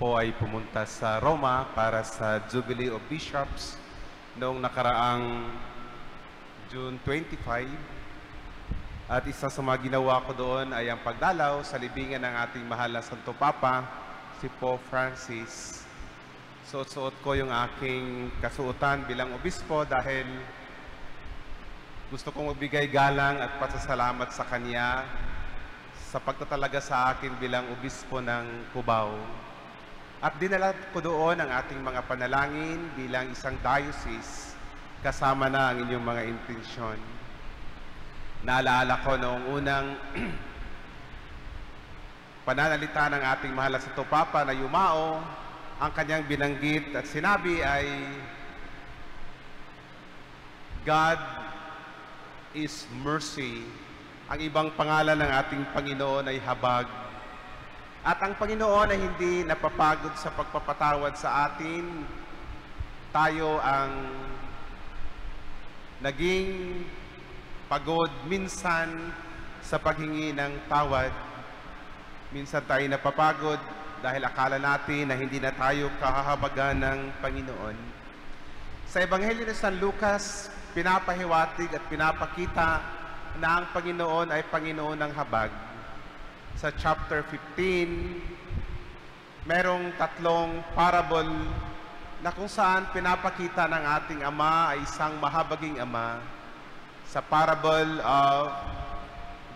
po ay pumunta sa Roma para sa Jubilee of Bishops noong nakaraang June 25. At isa sa mga ginawa ko doon ay ang pagdalaw sa libingan ng ating mahal na Santo Papa, si Pope Francis. Suot ko yung aking kasuotan bilang obispo dahil gusto kong magbigay galang at pasasalamat sa kanya sa pagtatalaga sa akin bilang obispo ng Cubao. At dinala ko doon ang ating mga panalangin bilang isang diocese kasama na ang inyong mga intensyon. Naalaala ko noong unang pananalita ng ating mahal na Santo Papa na yumao, ang kanyang binanggit at sinabi ay, God is mercy. Ang ibang pangalan ng ating Panginoon ay habag. At ang Panginoon ay hindi napapagod sa pagpapatawad sa atin. Tayo ang naging pagod minsan sa paghingi ng tawad. Minsan tayo napapagod dahil akala natin na hindi na tayo kahahabagan ng Panginoon. Sa Ebanghelyo ni San Lucas, pinapahiwatig at pinapakita na ang Panginoon ay Panginoon ng habag. Sa chapter 15, merong tatlong parable na kung saan pinapakita ng ating Ama ay isang mahabaging Ama. Sa parable of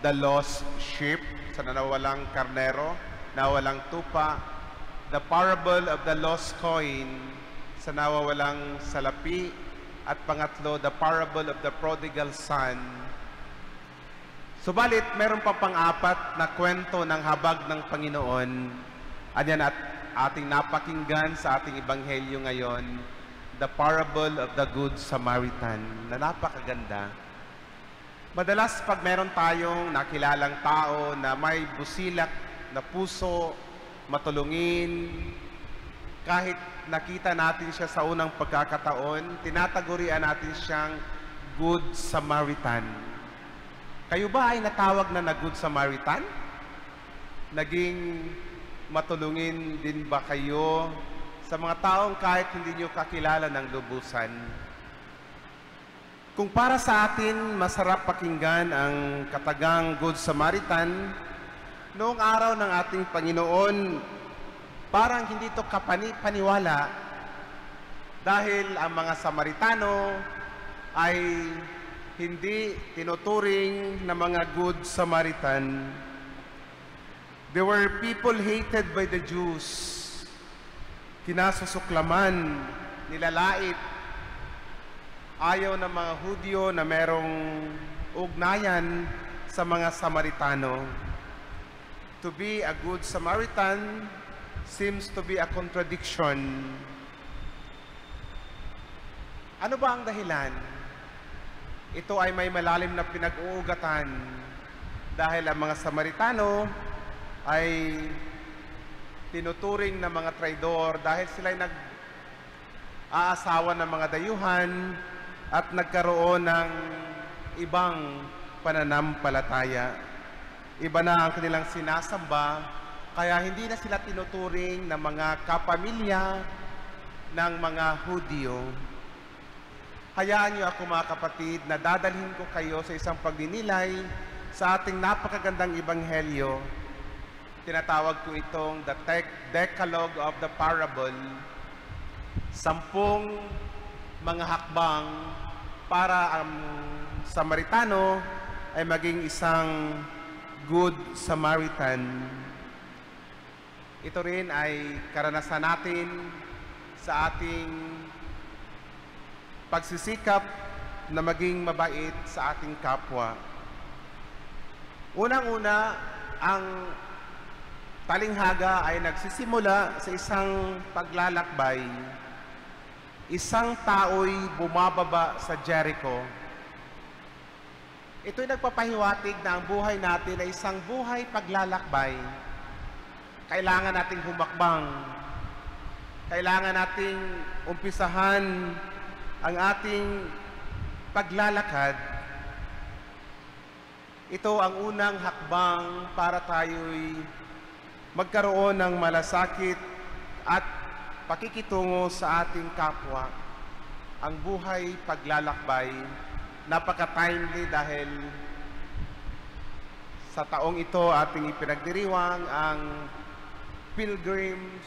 the lost sheep, sa nawalang karnero, nawalang tupa. The parable of the lost coin, sa nawawalang salapi. At pangatlo, the parable of the prodigal son. Subalit, meron pa pang-apat na kwento ng habag ng Panginoon. Ayan at ating napakinggan sa ating ebanghelyo ngayon, the parable of the Good Samaritan, na napakaganda. Madalas pag meron tayong nakilalang tao na may busilak na puso, matulungin, kahit nakita natin siya sa unang pagkakataon, tinatagurian natin siyang Good Samaritan. Kayo ba ay natawag na Good Samaritan? Naging matulungin din ba kayo sa mga taong kahit hindi nyo kakilala ng lubusan? Kung para sa atin, masarap pakinggan ang katagang Good Samaritan, noong araw ng ating Panginoon, parang hindi ito kapani-paniwala dahil ang mga Samaritano ay hindi tinuturing na mga Good Samaritan. They were people hated by the Jews. Kinasusuklaman, nilalait. Ayaw ng mga Hudyo na merong ugnayan sa mga Samaritano. To be a Good Samaritan seems to be a contradiction. Ano ba ang dahilan? Ito ay may malalim na pinag-uugatan dahil ang mga Samaritano ay tinuturing na mga traidor dahil sila ay nag-aasawa ng mga dayuhan at nagkaroon ng ibang pananampalataya. Iba na ang kanilang sinasamba, kaya hindi na sila tinuturing na mga kapamilya ng mga Hudyo. Hayaan niyo ako mga kapatid na dadalhin ko kayo sa isang pagdinilay sa ating napakagandang ebanghelyo. Tinatawag ko itong the Decalogue of the Parable. 10 mga hakbang para ang Samaritano ay maging isang Good Samaritan. Ito rin ay karanasan natin sa ating pagsisikap na maging mabait sa ating kapwa. Unang-una, ang talinghaga ay nagsisimula sa isang paglalakbay. Isang tao'y bumababa sa Jericho. Ito'y nagpapahiwatig na ang buhay natin ay isang buhay paglalakbay. Kailangan nating humakbang. Kailangan nating umpisahan ang ating paglalakad. Ito ang unang hakbang para tayo'y magkaroon ng malasakit at pakikitungo sa ating kapwa. Ang buhay paglalakbay, napaka-timely dahil sa taong ito ating ipinagdiriwang ang Pilgrims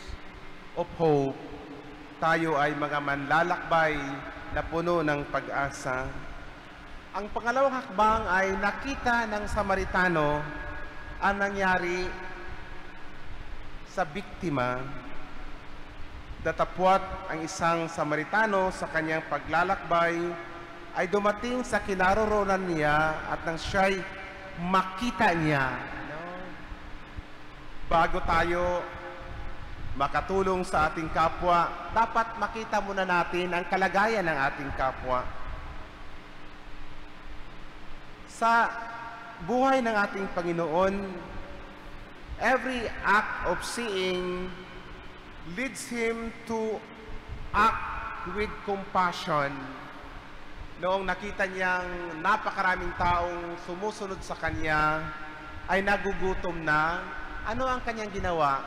of Hope. Tayo ay mga manlalakbay na puno ng pag-asa. Ang pangalawang hakbang ay nakita ng Samaritano ang nangyari sa biktima. Datapwat ang isang Samaritano sa kanyang paglalakbay ay dumating sa kinaroroonan niya at nang siya'y makita niya. Bago tayo makatulong sa ating kapwa, dapat makita muna natin ang kalagayan ng ating kapwa. Sa buhay ng ating Panginoon, every act of seeing leads Him to act with compassion. Noong nakita niyang napakaraming taong sumusunod sa Kanya, ay nagugutom na, ano ang Kanyang ginawa?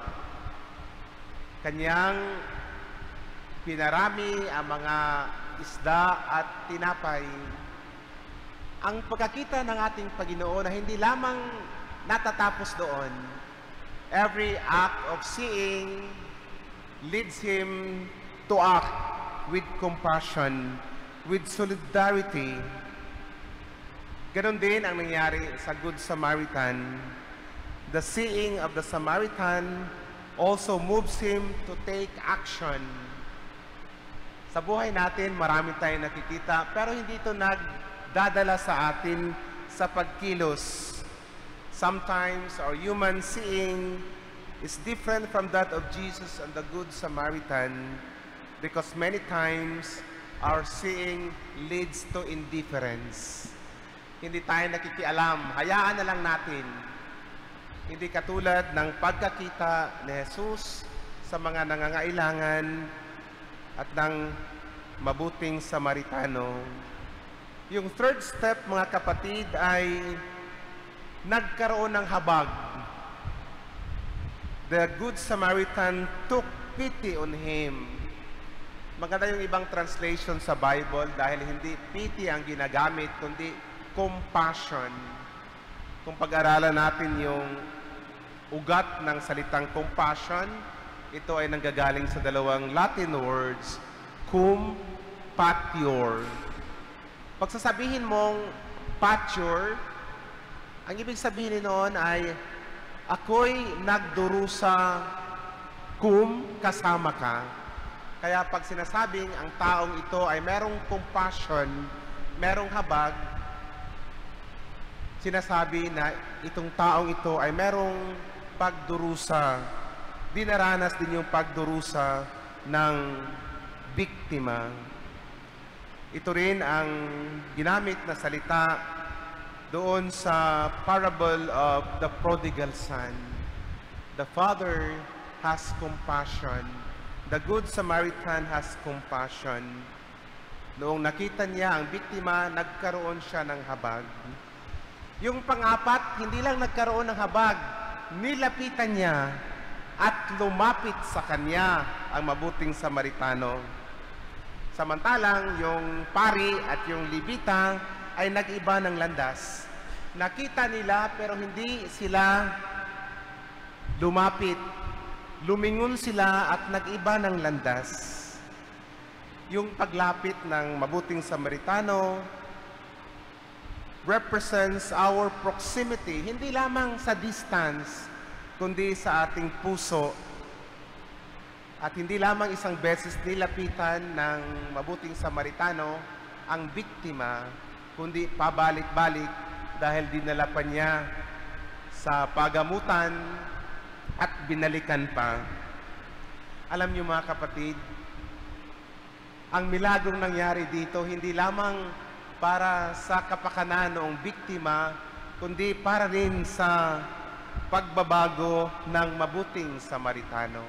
Kanyang pinarami ang mga isda at tinapay. Ang pagkakita ng ating Panginoon na hindi lamang natatapos doon. Every act of seeing leads Him to act with compassion, with solidarity. Ganon din ang nangyari sa Good Samaritan. The seeing of the Samaritan also moves him to take action. Sa buhay natin, marami tayong nakikita, pero hindi ito nagdadala sa atin sa pagkilos. Sometimes our human seeing is different from that of Jesus and the Good Samaritan because many times our seeing leads to indifference. Hindi tayo nakikialam, hayaan na lang natin. Hindi katulad ng pagkakita ni Jesus sa mga nangangailangan at ng mabuting Samaritano. Yung third step, mga kapatid, ay nagkaroon ng habag. The Good Samaritan took pity on him. Maganda yung ibang translation sa Bible dahil hindi pity ang ginagamit, kundi compassion. Kung pag-aralan natin yung ugat ng salitang compassion, ito ay nanggagaling sa dalawang Latin words, cum patior. Pagsasabihin mong patior, ang ibig sabihin noon ay ako'y nagdurusa cum kasama ka. Kaya pag sinasabing ang taong ito ay merong compassion, merong habag, sinasabi na itong taong ito ay merong pagdurusa. Dinaranas din yung pagdurusa ng biktima. Ito rin ang ginamit na salita doon sa parable of the prodigal son. The father has compassion. The Good Samaritan has compassion. Noong nakita niya ang biktima, nagkaroon siya ng habag. Yung pang-apat, hindi lang nagkaroon ng habag, nilapitan niya at lumapit sa kanya ang mabuting Samaritano. Samantalang yung pari at yung Levita ay nag-iba ng landas. Nakita nila pero hindi sila lumapit. Lumingon sila at nag-iba ng landas. Yung paglapit ng mabuting Samaritano represents our proximity, hindi lamang sa distance, kundi sa ating puso. At hindi lamang isang beses nilapitan ng mabuting Samaritano ang biktima, kundi pabalik-balik dahil dinala pa niya sa pagamutan at binalikan pa. Alam niyo mga kapatid, ang milagrong nangyari dito hindi lamang para sa kapakanan noong biktima, kundi para rin sa pagbabago ng mabuting Samaritano.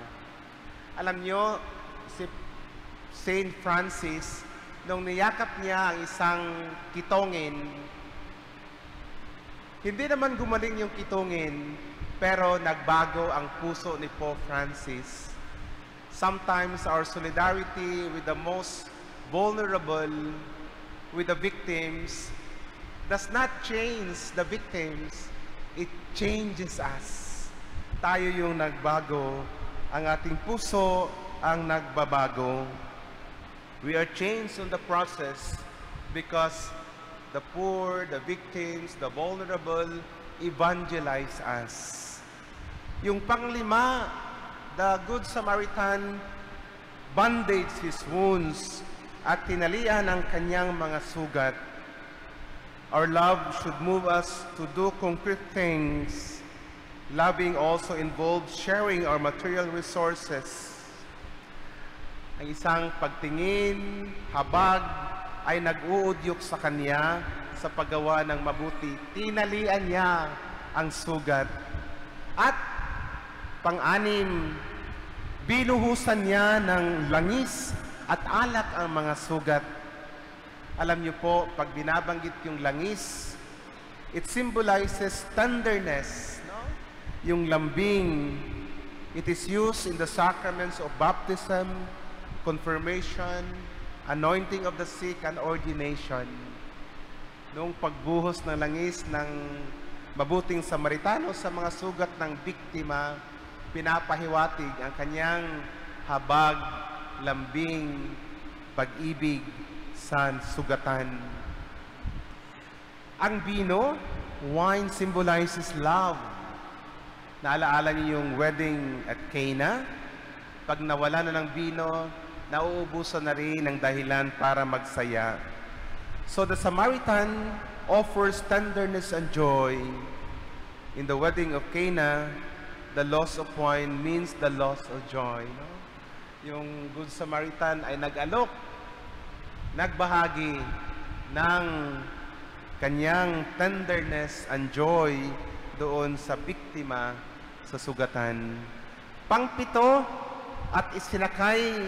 Alam niyo, si Saint Francis, nung niyakap niya ang isang kitongin, hindi naman gumaling yung kitongin, pero nagbago ang puso ni Pope Francis. Sometimes our solidarity with the most vulnerable, with the victims, does not change the victims, it changes us. Tayo yung nagbago, ang ating puso ang nagbabago. We are changed in the process because the poor, the victims, the vulnerable evangelize us. Yung panglima, the Good Samaritan bandaged his wounds at tinalian ang kanyang mga sugat. Our love should move us to do concrete things. Loving also involves sharing our material resources. Ang isang pagtingin, habag, ay nag-uudyok sa kanya sa paggawa ng mabuti. Tinalian niya ang sugat. At pang-anim, binuhusan niya ng langis at alak ang mga sugat. Alam niyo po, pag binabanggit yung langis, it symbolizes tenderness, no? Yung lambing. It is used in the sacraments of baptism, confirmation, anointing of the sick, and ordination. Noong pagbuhos ng langis ng mabuting Samaritano sa mga sugat ng biktima, pinapahiwatig ang kanyang habag, lambing, pag-ibig sa sugatan. Ang vino, wine, symbolizes love. Naalaala niyo yung wedding at Cana? Pag nawala na ng vino, nauubusan na rin ng dahilan para magsaya. So the Samaritan offers tenderness and joy. In the wedding of Cana, the loss of wine means the loss of joy. No? Yung Good Samaritan ay nag-alok, nagbahagi ng kanyang tenderness and joy doon sa biktima sa sugatan. Pangpito, at isinakay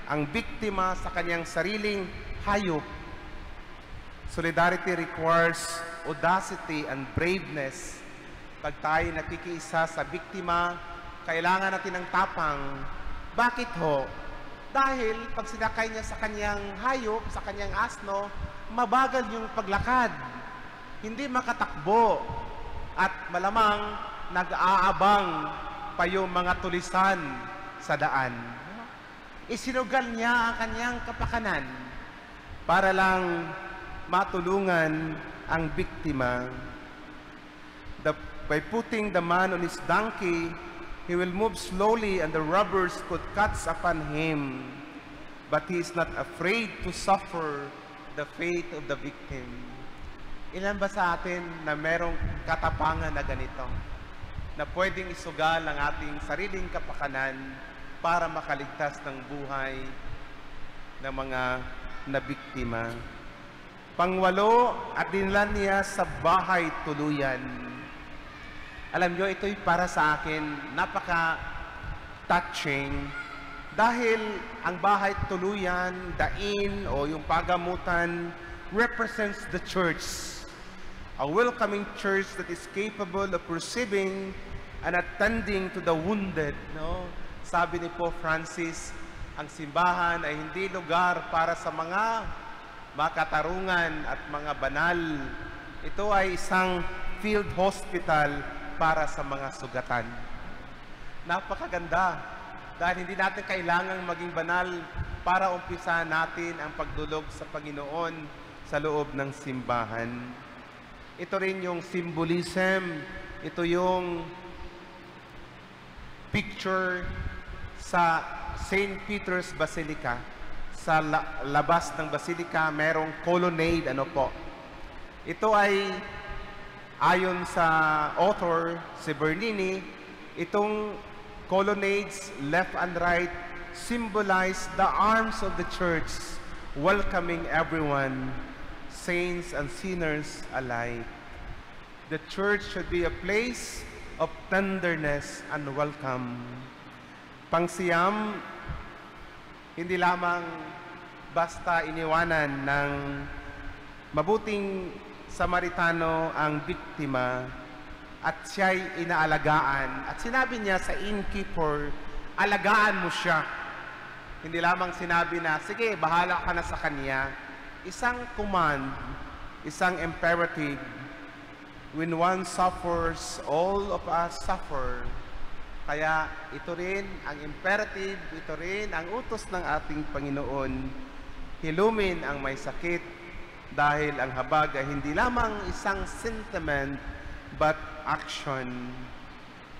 ang biktima sa kanyang sariling hayop. Solidarity requires audacity and braveness. Pag tayo nakikiisa sa biktima, kailangan natin ng tapang. Bakit ho? Dahil pag sinakay niya sa kanyang hayop, sa kanyang asno, mabagal yung paglakad. Hindi makatakbo. At malamang nag-aabang pa yung mga tulisan sa daan. Isinugal niya ang kanyang kapakanan para lang matulungan ang biktima. By putting the man on his donkey, he will move slowly and the robbers could catch upon him. But he is not afraid to suffer the fate of the victim. Ilan ba sa atin na merong katapangan na ganito? Na pwedeng isugal ang ating sariling kapakanan para makaligtas ng buhay ng mga nabiktima. Pangwalo, at dinala niya sa bahay tuluyan. Alam nyo, ito'y para sa akin napaka-touching dahil ang bahay tuluyan, the inn o yung pagamutan represents the church. A welcoming church that is capable of receiving and attending to the wounded. No? Sabi ni Pope Francis, ang simbahan ay hindi lugar para sa mga makatarungan at mga banal. Ito ay isang field hospital para sa mga sugatan. Napakaganda dahil hindi natin kailangang maging banal para umpisa natin ang pagdulog sa Panginoon sa loob ng simbahan. Ito rin yung symbolism, ito yung picture sa St. Peter's Basilica. Sa labas ng Basilica, merong colonnade, ano po. Ito ay ayon sa author, si Bernini, itong colonnades, left and right, symbolize the arms of the church, welcoming everyone, saints and sinners alike. The church should be a place of tenderness and welcome. Pangsiyam, hindi lamang basta iniwanan ng mabuting Samaritano ang biktima at siya'y inaalagaan. At sinabi niya sa innkeeper, alagaan mo siya Hindi lamang sinabi na, sige, bahala ka na sa kanya. Isang command, isang imperative. When one suffers, all of us suffer. Kaya ito rin ang imperative, ito rin ang utos ng ating Panginoon. Hilumin ang may sakit dahil ang habag ay hindi lamang isang sentiment but action.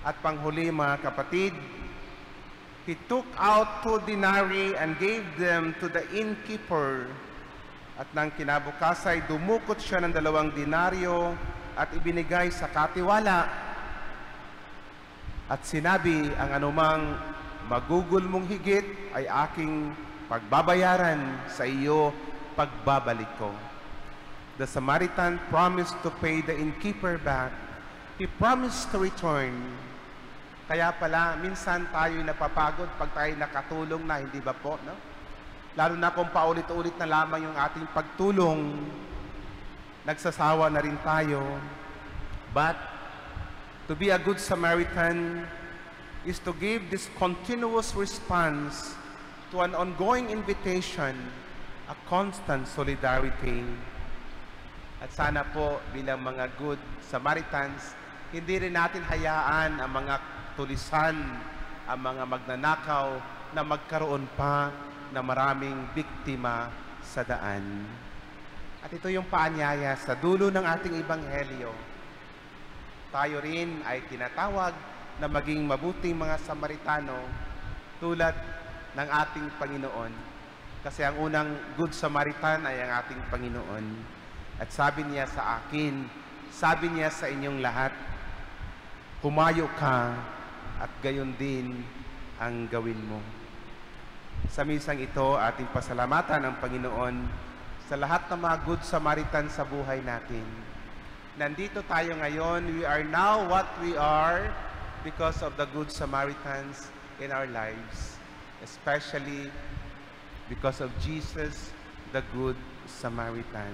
At panghuli mga kapatid, he took out 2 denarii and gave them to the innkeeper. At nang kinabukasan ay dumukot siya ng 2 denaryo at ibinigay sa katiwala. At sinabi, ang anumang magugol mong higit ay aking pagbabayaran sa iyo pagbabalik ko. The Samaritan promised to pay the innkeeper back. He promised to return. Kaya pala, minsan tayo napapagod pag tayo nakatulong na, hindi ba po? No? Lalo na kung paulit-ulit na lamang yung ating pagtulong, nagsasawa na rin tayo. But, to be a good Samaritan is to give this continuous response to an ongoing invitation, a constant solidarity. At sana po bilang mga good Samaritans, hindi rin natin hayaan ang mga tulisan, ang mga magnanakaw na magkaroon pa na maraming biktima sa daan. At ito yung paanyaya sa dulo ng ating Ebanghelyo. Tayo rin ay tinatawag na maging mabuting mga Samaritano tulad ng ating Panginoon. Kasi ang unang Good Samaritan ay ang ating Panginoon. At sabi niya sa akin, sabi niya sa inyong lahat, humayo ka at gayon din ang gawin mo. Sa misang ito, ating pasalamatan ang Panginoon sa lahat ng mga Good Samaritan sa buhay natin. Nandito tayo ngayon, we are now what we are because of the Good Samaritans in our lives, especially because of Jesus, the Good Samaritan.